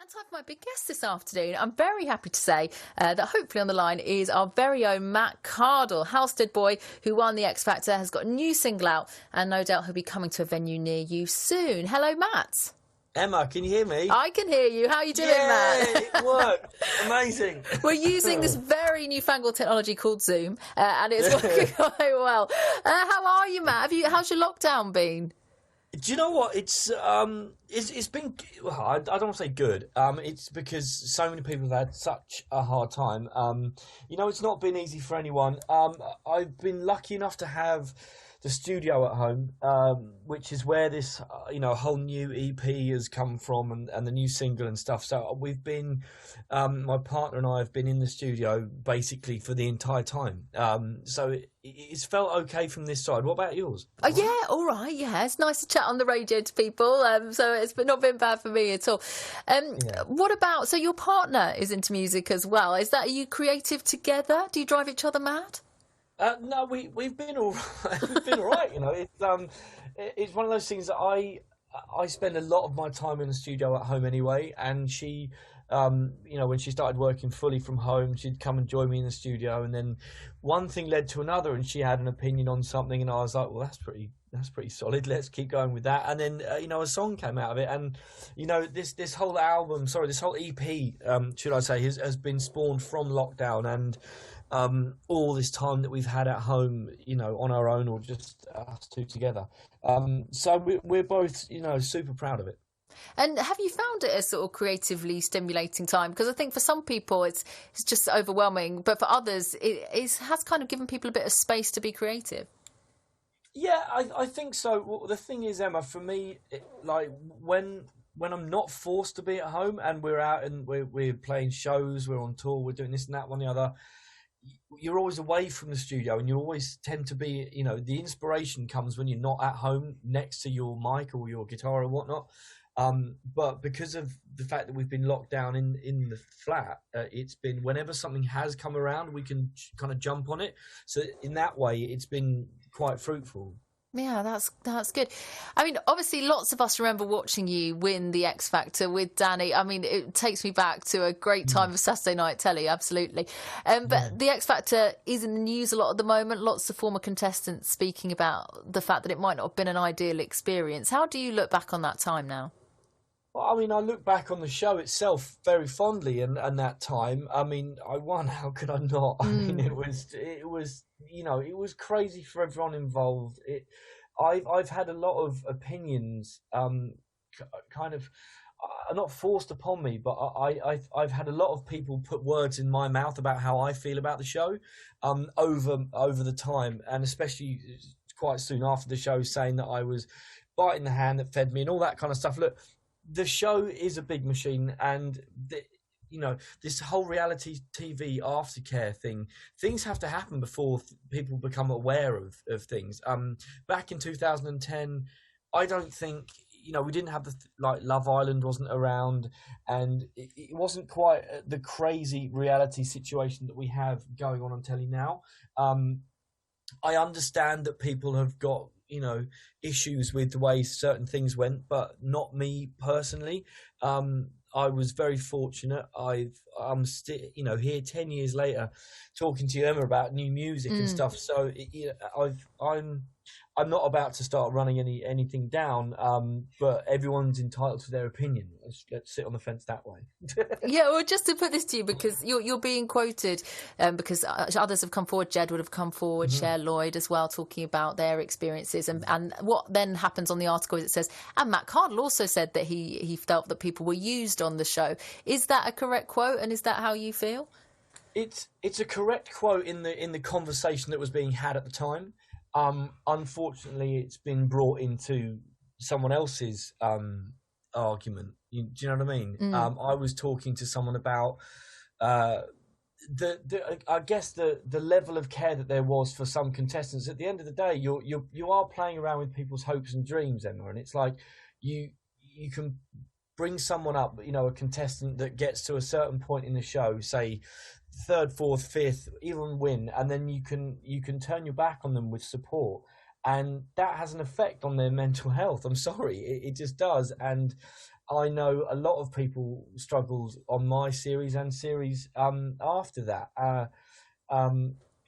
time for my big guest this afternoon. I'm very happy to say that hopefully on the line is our very own Matt Cardle, Halstead boy who won the X Factor, has got a new single out, and no doubt he'll be coming to a venue near you soon. Hello, Matt. Emma, can you hear me? I can hear you. How are you doing, Matt? It worked. Amazing. We're using this very newfangled technology called Zoom, and it's working quite well. How are you, Matt? How's your lockdown been? Do you know what? It's been. Well, I don't want to say good. It's because so many people have had such a hard time. It's not been easy for anyone. I've been lucky enough to have the studio at home, which is where this whole new EP has come from, and the new single and stuff. So we've been, my partner and I have been in the studio basically for the entire time. So it's felt okay from this side. What about yours? Oh, yeah, all right, yeah. It's nice to chat on the radio to people, so it's not been bad for me at all. What about, so your partner is into music as well. Are you creative together? Do you drive each other mad? No, we've been all right. We've been all right, It's one of those things that I spend a lot of my time in the studio at home anyway, and she, when she started working fully from home, she'd come and join me in the studio, and then one thing led to another, and she had an opinion on something, and I was like, well, that's pretty solid. Let's keep going with that. And then a song came out of it, and this whole album, this whole EP, should I say, has been spawned from lockdown and all this time that we've had at home, on our own or just us two together. So we're both, super proud of it. And have you found it a sort of creatively stimulating time? Because I think for some people it's just overwhelming, but for others it has kind of given people a bit of space to be creative. Yeah, I think so. Well, the thing is, Emma, for me, when I'm not forced to be at home and we're out and we're playing shows, we're on tour, we're doing this and that, one and the other, you're always away from the studio, and you always tend to be, the inspiration comes when you're not at home next to your mic or your guitar or whatnot. But because of the fact that we've been locked down in the flat, it's been whenever something has come around, we can kind of jump on it. So in that way, it's been quite fruitful. Yeah, that's good. I mean, obviously, lots of us remember watching you win the X Factor with Danny. I mean, it takes me back to a great time of Saturday night telly, absolutely. But the X Factor is in the news a lot at the moment. Lots of former contestants speaking about the fact that it might not have been an ideal experience. How do you look back on that time now? Well, I mean, I look back on the show itself very fondly, and that time. I mean, I won. How could I not? I mean, it was, it was crazy for everyone involved. I've had a lot of opinions, kind of, not forced upon me, but I've had a lot of people put words in my mouth about how I feel about the show, over the time, and especially quite soon after the show, saying that I was biting the hand that fed me and all that kind of stuff. Look, the show is a big machine, and this whole reality TV aftercare things have to happen before people become aware of things. Back in 2010, I don't think, we didn't have Love Island wasn't around, and it wasn't quite the crazy reality situation that we have going on telly now. I understand that people have got issues with the way certain things went, but not me personally. I was very fortunate. I'm still, here 10 years later, talking to you, Emma, about new music and stuff. So I'm not about to start running anything down, but everyone's entitled to their opinion. Let's sit on the fence that way. Yeah, well, just to put this to you, because you're being quoted, because others have come forward. Jed would have come forward, Cher Lloyd as well, talking about their experiences. And what then happens on the article is it says, and Matt Cardle also said that he felt that people were used on the show. Is that a correct quote, and is that how you feel? It's a correct quote in the conversation that was being had at the time. Unfortunately, it's been brought into someone else's argument. Do you know what I mean? I was talking to someone about I guess the level of care that there was for some contestants. At the end of the day, you are playing around with people's hopes and dreams, Emma, and it's like you can bring someone up, a contestant that gets to a certain point in the show, say third, fourth, fifth, even win, and then you can turn your back on them with support, and that has an effect on their mental health. I'm sorry, it just does. And I know a lot of people struggled on my series and series after that.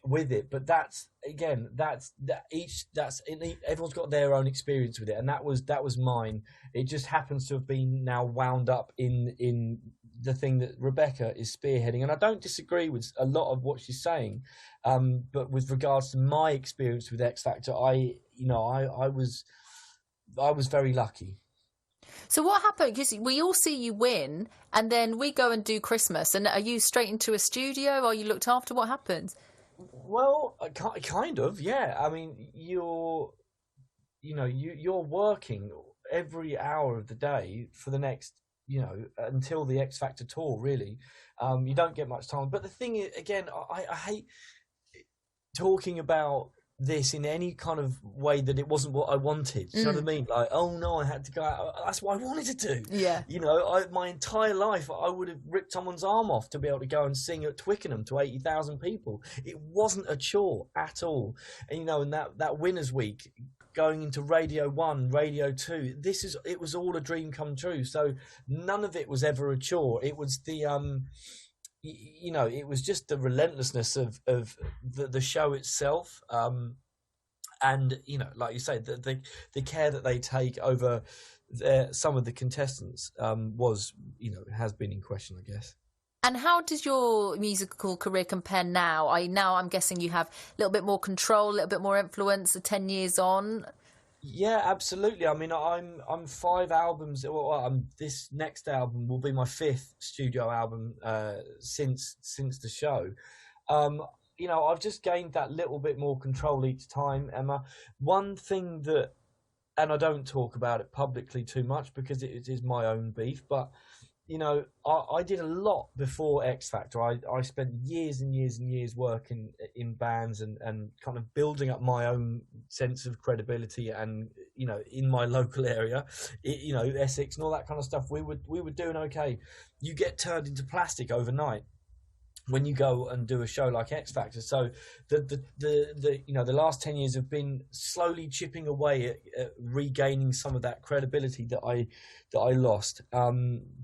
With it, but everyone's got their own experience with it, and that was mine. It just happens to have been now wound up in the thing that Rebecca is spearheading, and I don't disagree with a lot of what she's saying, but with regards to my experience with X Factor, I was very lucky. So what happened? Because we all see you win, and then we go and do Christmas, and are you straight into a studio? Are you looked after? What happens? Well, kind of, yeah. I mean, you're working every hour of the day for the next, until the X Factor tour, really. You don't get much time. But the thing is, again, I hate talking about this in any kind of way that it wasn't what I wanted. Do you know what I mean? Like, oh no, I had to go out. That's what I wanted to do. Yeah. My entire life, I would have ripped someone's arm off to be able to go and sing at Twickenham to 80,000 people. It wasn't a chore at all. And, and that winners week, going into Radio 1, Radio 2, it was all a dream come true. So none of it was ever a chore. It was the, it was just the relentlessness of the show itself, and like you say, the care that they take over some of the contestants has been in question, I guess. And how does your musical career compare now? I'm guessing you have a little bit more control, a little bit more influence 10 years on. Yeah, absolutely. I mean, I'm 5 albums. Well, this next album will be my 5th studio album since the show. I've just gained that little bit more control each time, Emma. One thing that, and I don't talk about it publicly too much because it is my own beef, but I did a lot before X Factor. I spent years and years and years working in bands and kind of building up my own sense of credibility and, in my local area, Essex and all that kind of stuff. We were doing okay. You get turned into plastic overnight when you go and do a show like X Factor. So the last 10 years have been slowly chipping away at regaining some of that credibility that I lost.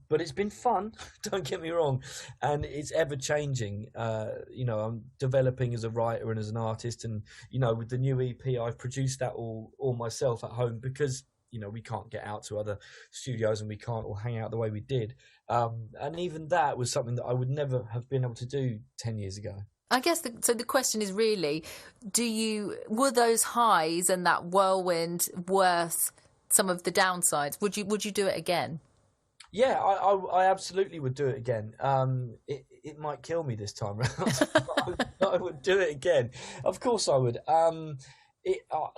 But it's been fun, don't get me wrong, and it's ever changing. I'm developing as a writer and as an artist, and with the new EP, I've produced that all myself at home because we can't get out to other studios and we can't all hang out the way we did. And even that was something that I would never have been able to do 10 years ago. I guess so the question is really, were those highs and that whirlwind worth some of the downsides? Would you do it again? Yeah, I absolutely would do it again. It might kill me this time around, but I would do it again. Of course I would.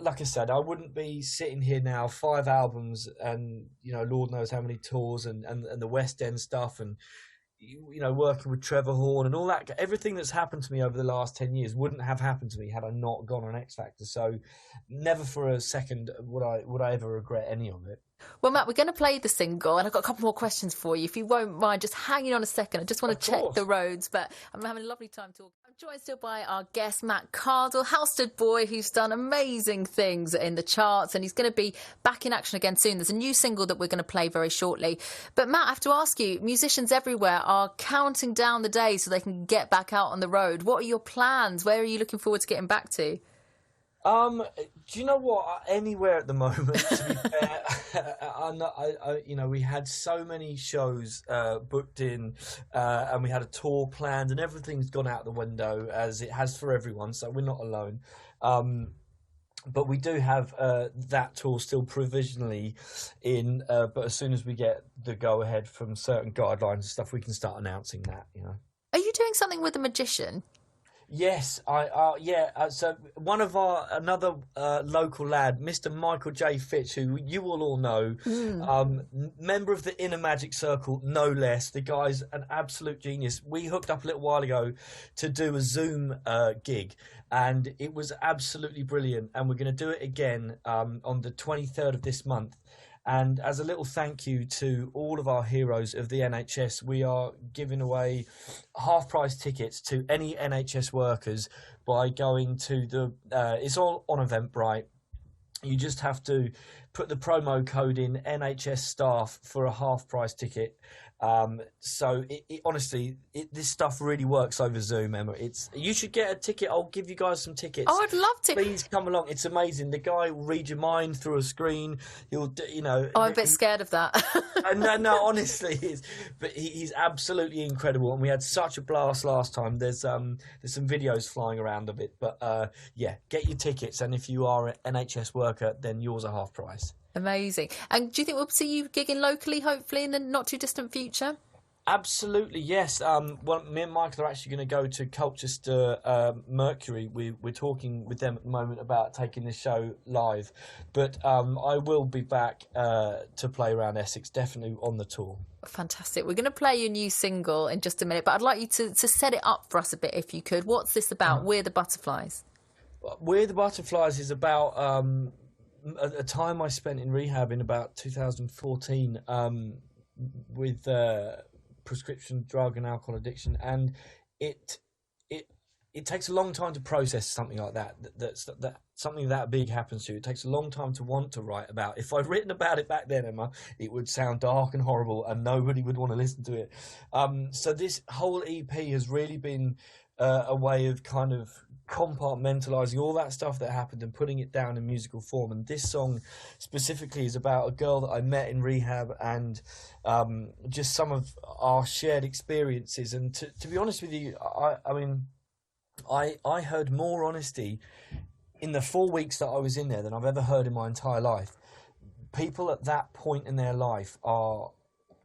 Like I said, I wouldn't be sitting here now, 5 albums and, Lord knows how many tours and the West End stuff and, working with Trevor Horn and all that. Everything that's happened to me over the last 10 years wouldn't have happened to me had I not gone on X Factor. So never for a second would I ever regret any of it. Well, Matt, we're going to play the single, and I've got a couple more questions for you. If you won't mind just hanging on a second, I just want to check the roads, but I'm having a lovely time talking. I'm joined still by our guest, Matt Cardle, Halstead boy, who's done amazing things in the charts, and he's going to be back in action again soon. There's a new single that we're going to play very shortly. But Matt, I have to ask you, musicians everywhere are counting down the days so they can get back out on the road. What are your plans? Where are you looking forward to getting back to? Do you know what? Anywhere at the moment, to be fair. We had so many shows booked in, and we had a tour planned, and everything's gone out the window as it has for everyone. So we're not alone. But we do have that tour still provisionally in. But as soon as we get the go ahead from certain guidelines and stuff, we can start announcing that. Are you doing something with a magician? Yes, so one of another local lad, Mr. Michael J. Fitch, who you will all know, member of the Inner Magic Circle, no less. The guy's an absolute genius. We hooked up a little while ago to do a Zoom gig, and it was absolutely brilliant. And we're going to do it again on the 23rd of this month. And as a little thank you to all of our heroes of the NHS, we are giving away half-price tickets to any NHS workers by going to it's all on Eventbrite. You just have to put the promo code in NHS staff for a half price ticket. So honestly, this stuff really works over Zoom, Emma. You should get a ticket. I'll give you guys some tickets. Oh, I'd love to. Please come along. It's amazing. The guy will read your mind through a screen. He'll, Oh, I'm a bit scared of that. No, honestly, he's absolutely incredible, and we had such a blast last time. There's some videos flying around of it, but yeah, get your tickets, and if you are an NHS worker, then yours are half price. Amazing. And do you think we'll see you gigging locally, hopefully, in the not too distant future? Absolutely, yes. Well, me and Michael are actually going to go to Colchester Mercury. We're talking with them at the moment about taking the show live, but I will be back to play around Essex, definitely on the tour. Fantastic. We're going to play your new single in just a minute, but I'd like you to set it up for us a bit, if you could. What's this about? We're the Butterflies. We're the Butterflies is about a time I spent in rehab in about 2014 with prescription drug and alcohol addiction, and it takes a long time to process something like that. That something that big happens to you. It takes a long time to want to write about. If I'd written about it back then, Emma, it would sound dark and horrible, and nobody would want to listen to it. So this whole EP has really been a way of kind of compartmentalizing all that stuff that happened and putting it down in musical form. And this song specifically is about a girl that I met in rehab, and just some of our shared experiences. And to be honest with you, I mean, I heard more honesty in the 4 weeks that I was in there than I've ever heard in my entire life. People at that point in their life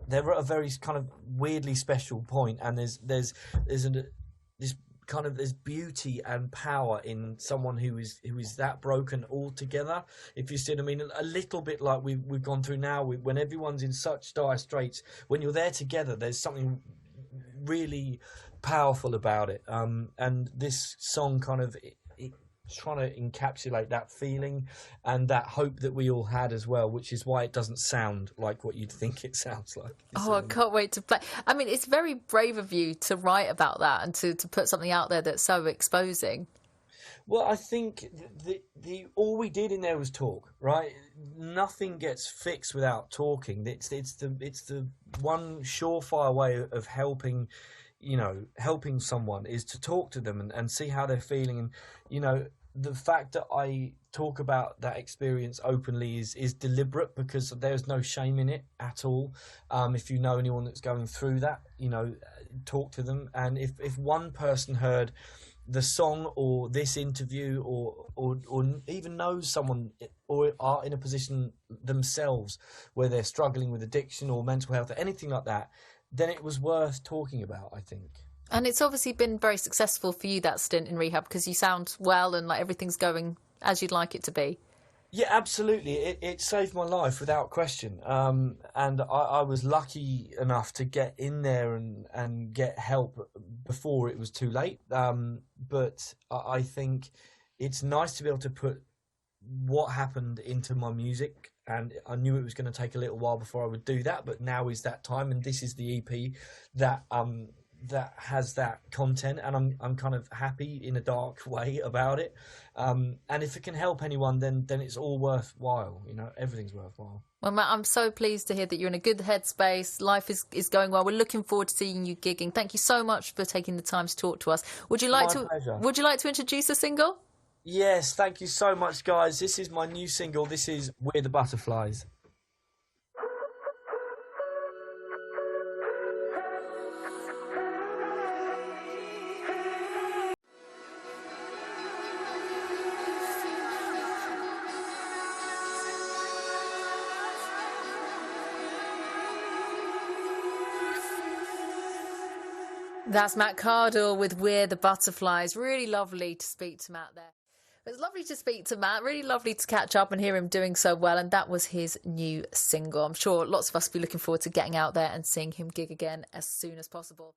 they're at a very kind of weirdly special point, and there's this kind of, there's beauty and power in someone who is that broken altogether, if you see what I mean. A little bit like we've gone through now, when everyone's in such dire straits, when you're there together, there's something really powerful about it. And this song kind of it's trying to encapsulate that feeling and that hope that we all had as well, which is why it doesn't sound like what you'd think it sounds like. Oh, I can't wait to play. I mean, it's very brave of you to write about that and to put something out there that's so exposing. Well, I think the all we did in there was talk, right? Nothing gets fixed without talking. It's the one surefire way of helping someone is to talk to them and see how they're feeling. And the fact that I talk about that experience openly is deliberate, because there's no shame in it at all. If you know anyone that's going through that, talk to them. And if one person heard the song or this interview or even knows someone or are in a position themselves where they're struggling with addiction or mental health or anything like that, then it was worth talking about, I think. And it's obviously been very successful for you, that stint in rehab, because you sound well and like everything's going as you'd like it to be. Yeah, absolutely. It saved my life without question. And I was lucky enough to get in there and get help before it was too late. But I think it's nice to be able to put what happened into my music. And I knew it was going to take a little while before I would do that, but now is that time, and this is the EP that has that content, and I'm kind of happy in a dark way about it. And if it can help anyone, then it's all worthwhile. Everything's worthwhile. Well, Matt, I'm so pleased to hear that you're in a good headspace. Life is going well. We're looking forward to seeing you gigging. Thank you so much for taking the time to talk to us. Would you like to introduce a single? Yes, thank you so much, guys. This is my new single. This is We're the Butterflies. That's Matt Cardle with We're the Butterflies. Really lovely to speak to Matt there. It was lovely to speak to Matt, really lovely to catch up and hear him doing so well, and that was his new single. I'm sure lots of us will be looking forward to getting out there and seeing him gig again as soon as possible.